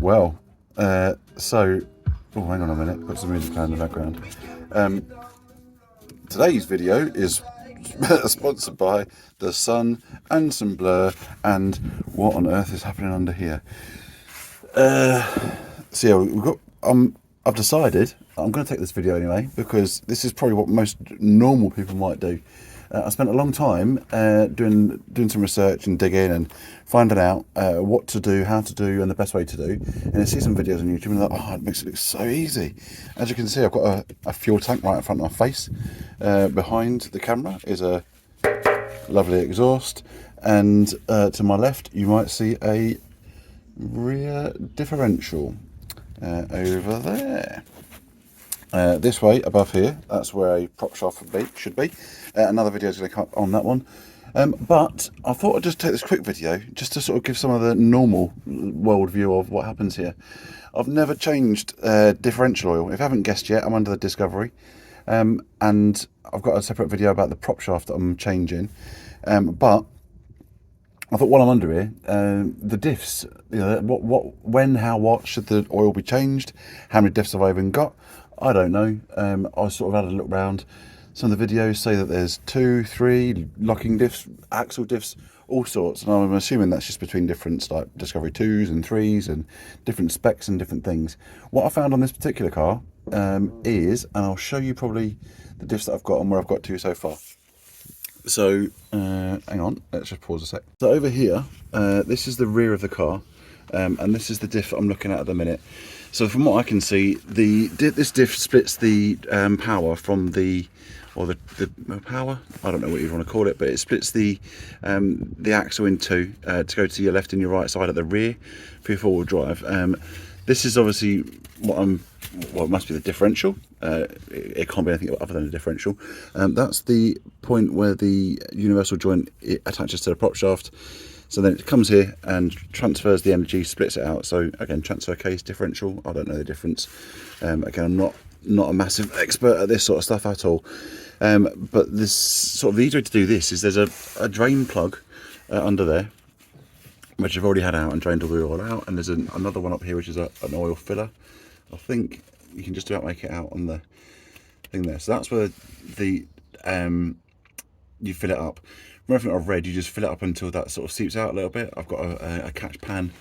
Well, oh, hang on a minute, put some music on in the background. Today's video is sponsored by the sun and some blur, and what on earth is happening under here? So yeah, we've got. I've decided I'm going to take this video anyway because this is probably what most normal people might do. I spent a long time doing some research and digging and finding out what to do, how to do, and the best way to do. And I see some videos on YouTube and I'm like, oh, it makes it look so easy. As you can see, I've got a fuel tank right in front of my face. Behind the camera is a lovely exhaust, and to my left you might see a rear differential over there. This way above here, that's where a prop shaft should be. Another video is going to come up on that one, but I thought I'd just take this quick video just to sort of give some of the normal world view of what happens here. I've never changed differential oil. If you haven't guessed yet, I'm under the Discovery, and I've got a separate video about the prop shaft that I'm changing, but I thought while I'm under here, the diffs, you know, when, how, what should the oil be changed? How many diffs have I even got? I don't know. I sort of had a look around. Some of the videos say that there's 2, 3 locking diffs, axle diffs, all sorts. And I'm assuming that's just between different like Discovery 2s and 3s and different specs and different things. What I found on this particular car is, and I'll show you probably the diffs that I've got and where I've got to so far. So hang on, let's just pause a sec. So over here, this is the rear of the car, and this is the diff I'm looking at the minute. So from what I can see, this diff splits the power from the power, I don't know what you want to call it, but it splits the axle in two to go to your left and your right side at the rear for your four-wheel drive. This is obviously it must be the differential. It can't be anything other than a differential. That's the point where the universal joint attaches to the prop shaft. So then it comes here and transfers the energy, splits it out. So again, transfer case, differential, I don't know the difference. Again, I'm not a massive expert at this sort of stuff at all. But this sort of the easy way to do this is there's a drain plug under there, which I've already had out and drained all the oil out, and there's another one up here which is an oil filler. I think you can just about make it out on the thing there. So that's where the you fill it up. From everything I've read, you just fill it up until that sort of seeps out a little bit. I've got a catch pan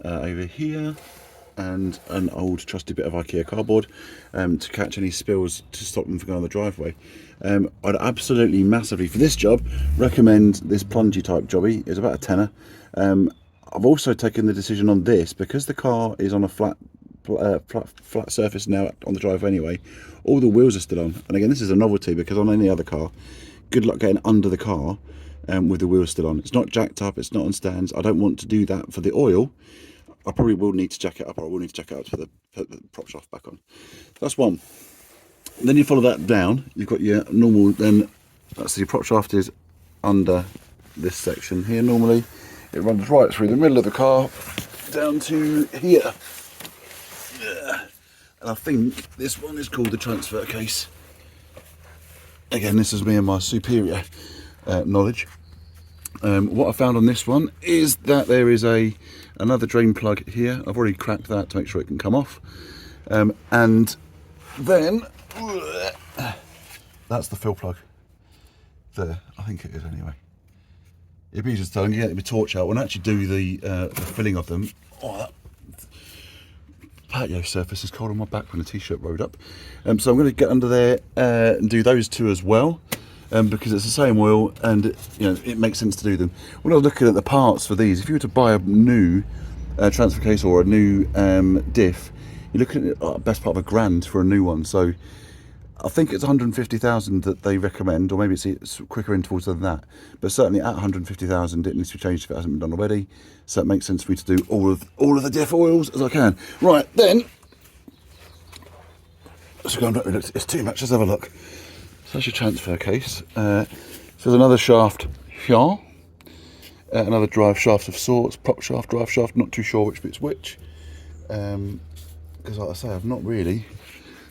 over here and an old trusty bit of IKEA cardboard to catch any spills to stop them from going on the driveway. I'd absolutely massively, for this job, recommend this plungy type jobby. It's about a tenner. I've also taken the decision on this because the car is on a flat surface now on the driveway anyway. All the wheels are still on, and again, this is a novelty because on any other car, good luck getting under the car with the wheels still on. It's not jacked up, it's not on stands. I don't want to do that for the oil. I probably will need to jack it up, or I will need to jack it up to put the prop shaft back on. That's one. Then you follow that down, you've got your normal, then that's your prop shaft is under this section here. Normally it runs right through the middle of the car down to here. And I think this one is called the transfer case. Again, this is me and my superior knowledge. What I found on this one is that there is another drain plug here. I've already cracked that to make sure it can come off. And then that's the fill plug there. I think it is anyway. It'd be just telling you, get the torch out and actually do the filling of them. Oh, that patio surface is cold on my back when the t-shirt rode up. So I'm going to get under there and do those two as well, because it's the same oil and it makes sense to do them. When I was looking at the parts for these, if you were to buy a new transfer case or a new diff, you're looking at the best part of £1,000 for a new one. So I think it's 150,000 that they recommend, or maybe it's quicker intervals than that. But certainly at 150,000, it needs to be changed if it hasn't been done already. So it makes sense for me to do all of the diff oils as I can. Right then, let's go. It's too much. Let's have a look. So that's your transfer case. So there's another shaft here, another drive shaft of sorts, prop shaft, drive shaft. Not too sure which bit's which, because like I say, I've not really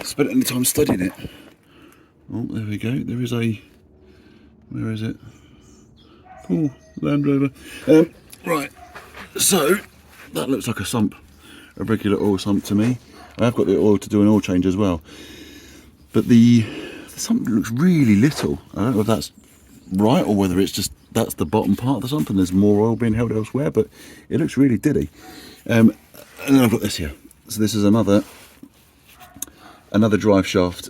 spent any time studying it. Oh, there we go. There is where is it? Oh, Land Rover. Right. So that looks like a sump a regular oil sump to me. I've got the oil to do an oil change as well. But the sump looks really little. I don't know if that's right or whether it's just that's the bottom part of the sump and there's more oil being held elsewhere, but it looks really dilly. And then I've got this here. So this is another drive shaft,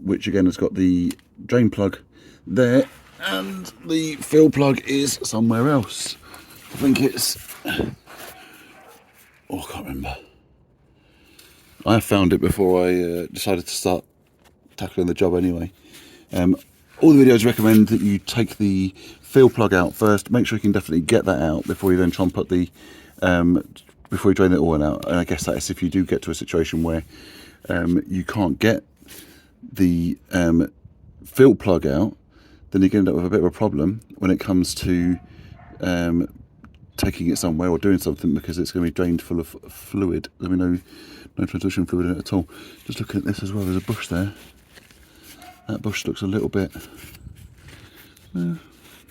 which again has got the drain plug there, and the fill plug is somewhere else. I think it's, oh, I can't remember. I found it before I decided to start tackling the job anyway. All the videos recommend that you take the fill plug out first. Make sure you can definitely get that out before you then try and put the before you drain the oil out. And I guess that is if you do get to a situation where you can't get the fill plug out, then you're going to end up with a bit of a problem when it comes to taking it somewhere or doing something, because it's going to be drained full of fluid. There'll be no transition fluid in it at all. Just looking at this as well, there's a bush there. That bush looks a little bit, I don't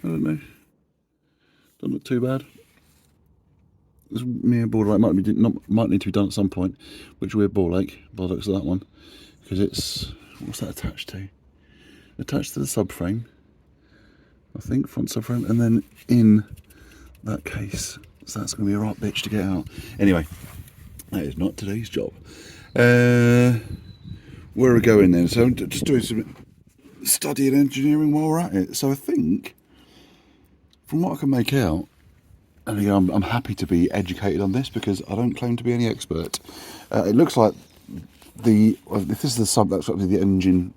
know, doesn't look too bad. This mere ball ache might need to be done at some point, which weird ball ache by the looks of that one, because it's, what's that attached to? Attached to the subframe, I think, front subframe, and then in that case, so that's going to be a right bitch to get out. Anyway, that is not today's job. Where are we going then? So I'm just doing some studying engineering while we're at it. So I think, from what I can make out, and again, I'm happy to be educated on this because I don't claim to be any expert. It looks like if this is the sump, that's actually the engine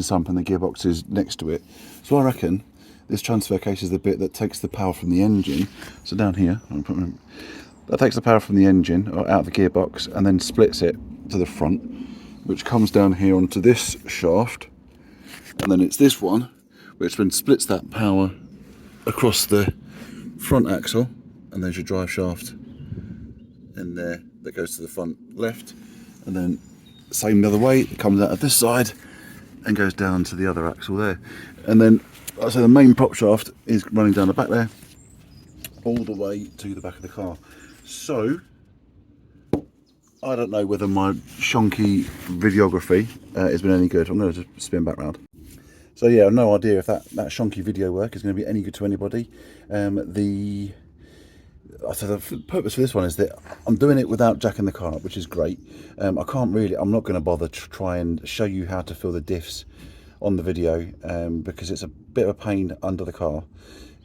sump, and the gearbox is next to it. So I reckon this transfer case is the bit that takes the power from the engine. So down here, that takes the power from the engine or out of the gearbox and then splits it to the front, which comes down here onto this shaft, and then it's this one which then splits that power across the front axle, and there's your drive shaft in there that goes to the front left, and then same the other way, it comes out of this side and goes down to the other axle there. And then, so the main prop shaft is running down the back there, all the way to the back of the car. So I don't know whether my shonky videography has been any good. I'm going to just spin back round. So yeah, I've no idea if that shonky video work is going to be any good to anybody. So the purpose for this one is that I'm doing it without jacking the car up, which is great. I'm not going to bother to try and show you how to fill the diffs on the video, because it's a bit of a pain under the car.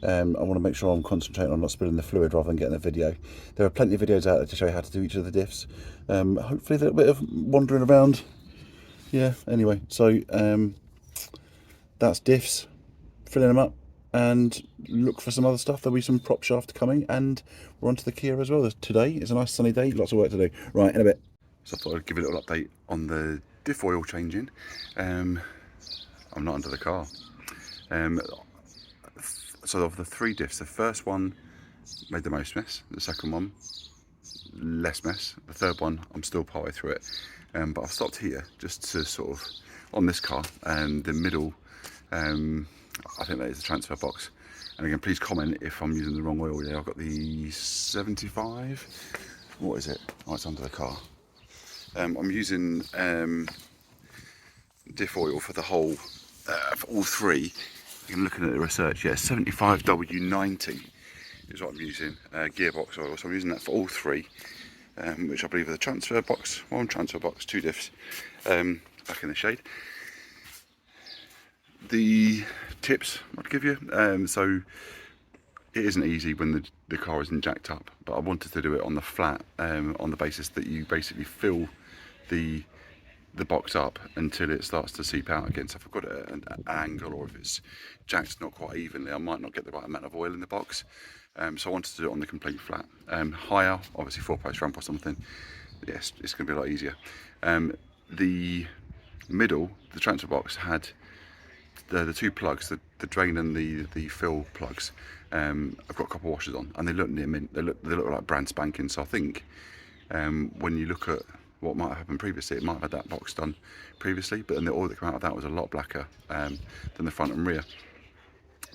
I want to make sure I'm concentrating on not spilling the fluid rather than getting the video. There are plenty of videos out there to show you how to do each of the diffs. Hopefully a little bit of wandering around. Yeah, anyway, so that's diffs, filling them up, and look for some other stuff. There'll be some prop shaft coming, and we're onto the Kia as well. Today is a nice sunny day, lots of work to do. Right, in a bit. So I thought I'd give you a little update on the diff oil changing. I'm not under the car. So of the 3 diffs, the first one made the most mess, the second one less mess, the third one I'm still partway through it. But I've stopped here just to sort of, on this car, and the middle, I think that is the transfer box. And again, please comment if I'm using the wrong oil here. I've got the 75, what is it? Oh, it's under the car. I'm using diff oil for the whole, for all 3. I'm looking at the research, yeah, 75W90 is what I'm using, gearbox oil. So I'm using that for all 3, which I believe are the transfer box, 1 transfer box, 2 diffs, back in the shade. The tips I'd give you, so it isn't easy when the car isn't jacked up, but I wanted to do it on the flat, on the basis that you basically fill the box up until it starts to seep out again. So if I've got an angle, or if it's jacked not quite evenly, I might not get the right amount of oil in the box. So I wanted to do it on the complete flat. Higher, obviously 4-post ramp or something, yes, it's going to be a lot easier. The middle, the transfer box had the 2 plugs, the drain and the fill plugs. I've got a couple of washers on, and they look near mint. They look like brand spanking. So I think when you look at what might have happened previously, it might have had that box done previously, but then the oil that came out of that was a lot blacker than the front and rear.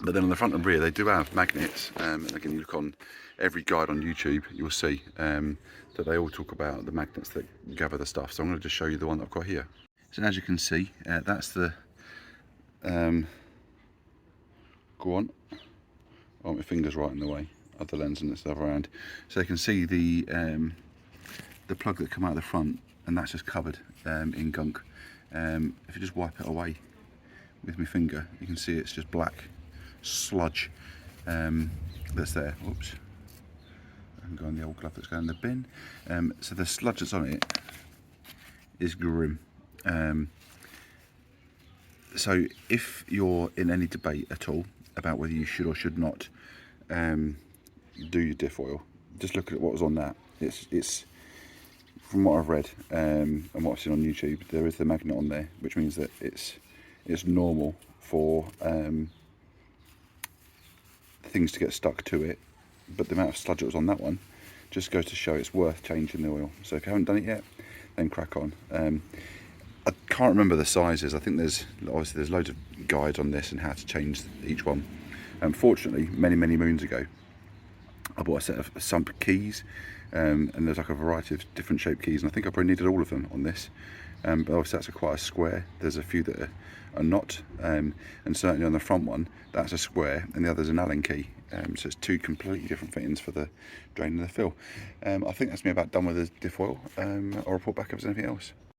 But then on the front and rear, they do have magnets. And again, you look on every guide on YouTube, you'll see that they all talk about the magnets that gather the stuff. So I'm going to just show you the one that I've got here. So as you can see, that's the go on. Oh, my finger's right in the way of the lens and it's the other hand. So you can see the plug that come out of the front, and that's just covered in gunk. If you just wipe it away with my finger, you can see it's just black sludge that's there. Oops, I can go on the old glove that's going in the bin. So the sludge that's on it is grim. So if you're in any debate at all about whether you should or should not do your diff oil, just look at what was on that. It's from what I've read and what I've seen on YouTube, there is the magnet on there, which means that it's normal for things to get stuck to it, but the amount of sludge that was on that one just goes to show it's worth changing the oil. So if you haven't done it yet, then crack on. I can't remember the sizes. I think there's loads of guides on this and how to change each one. Unfortunately, many moons ago, I bought a set of sump keys, and there's like a variety of different shaped keys, and I think I probably needed all of them on this. But obviously that's quite a square. There's a few that are not, and certainly on the front one, that's a square, and the other's an Allen key. So it's two completely different fittings for the drain and the fill. I think that's me about done with the diff oil. I'll report back if there's anything else.